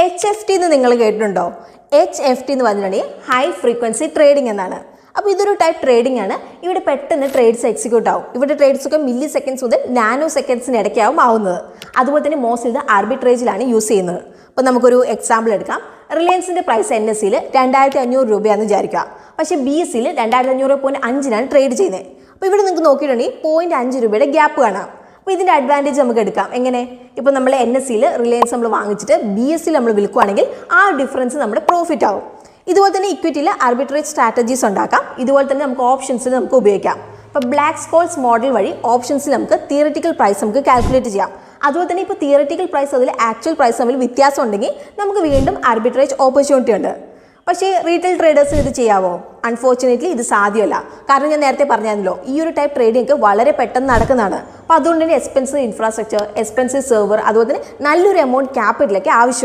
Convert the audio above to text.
H F T എന്ന് നിങ്ങൾ കേട്ടിട്ടുണ്ടോ? എച്ച് എഫ് ടി എന്ന് പറഞ്ഞിട്ടുണ്ടെങ്കിൽ ഹൈ ഫ്രീക്വൻസി ട്രേഡിംഗ് എന്നാണ്. അപ്പോൾ ഇതൊരു ടൈപ്പ് ട്രേഡിംഗ് ആണ്. ഇവിടെ പെട്ടെന്ന് ട്രേഡ്സ് എക്സിക്യൂട്ട് ആവും. ഇവിടെ ട്രേഡ്സ് ഒക്കെ മില്ലി സെക്കൻഡ്സ് മുതൽ നാനോ സെക്കൻഡ്സിന് ഇടയ്ക്കാവും ആവുന്നത്. അതുപോലെ തന്നെ മോസ്റ്റ് ഇത് ആർബിട്രേജിലാണ് യൂസ് ചെയ്യുന്നത്. അപ്പോൾ നമുക്കൊരു എക്സാമ്പിൾ എടുക്കാം. റിലയൻസിൻ്റെ പ്രൈസ് എൻ എസ് സിയിൽ 2500 രൂപയാണെന്ന് വിചാരിക്കുക. പക്ഷേ ബി എസ് സിയിൽ 2500.5 ട്രേഡ് ചെയ്യുന്നത്. അപ്പോൾ ഇവിടെ നിങ്ങൾക്ക് നോക്കിയിട്ടുണ്ടെങ്കിൽ 0.5 രൂപയുടെ ഗ്യാപ്പ് കാണാം. അപ്പോൾ ഇതിൻ്റെ അഡ്വാൻറ്റേജ് നമുക്ക് എടുക്കാം. എങ്ങനെ? ഇപ്പോൾ നമ്മൾ എൻ എസ് സിയിൽ റിലയൻസ് നമ്മൾ വാങ്ങിച്ചിട്ട് ബി എസ് സിയിൽ നമ്മൾ വിൽക്കുകയാണെങ്കിൽ ആ ഡിഫറൻസ് നമ്മുടെ പ്രോഫിറ്റ് ആവും. ഇതുപോലെ തന്നെ ഇക്വിറ്റിയിൽ ആർബിട്രേജ് സ്ട്രാറ്റജീസ് ഉണ്ടാക്കാം. ഇതുപോലെ തന്നെ നമുക്ക് ഓപ്ഷൻസിൽ നമുക്ക് ഉപയോഗിക്കാം. ഇപ്പോൾ ബ്ലാക്ക് സ്കോൾസ് മോഡൽ വഴി ഓപ്ഷൻസിൽ നമുക്ക് തിയററ്റിക്കൽ പ്രൈസ് നമുക്ക് കാൽക്കുലേറ്റ് ചെയ്യാം. അതുപോലെ തന്നെ ഇപ്പോൾ തിയററ്റിക്കൽ പ്രൈസ് അതിൽ ആക്ച്വൽ പ്രൈസ് തമ്മിൽ വ്യത്യാസം ഉണ്ടെങ്കിൽ നമുക്ക് വീണ്ടും ആർബിട്രേജ് ഓപ്പർച്യൂണിറ്റി ഉണ്ട്. പക്ഷേ റീറ്റെയിൽ ട്രേഡേഴ്സിന് ഇത് ചെയ്യാവോ? അൺഫോർച്ചുനേറ്റ്ലി ഇത് സാധ്യമല്ല. കാരണം ഞാൻ നേരത്തെ പറഞ്ഞായിരുന്നല്ലോ, ഈ ഒരു ടൈപ്പ് ട്രേഡിംഗ് വളരെ പെട്ടെന്ന് നടക്കുന്നതാണ്. അപ്പോൾ അതുകൊണ്ട് തന്നെ എക്സ്പെൻസീവ് ഇൻഫ്രാസ്ട്രക്ചർ, എക്സ്പെൻസീവ് സെർവർ, അതുപോലെ തന്നെ നല്ലൊരു എമൗണ്ട് ക്യാപിറ്റലൊക്കെ ആവശ്യം.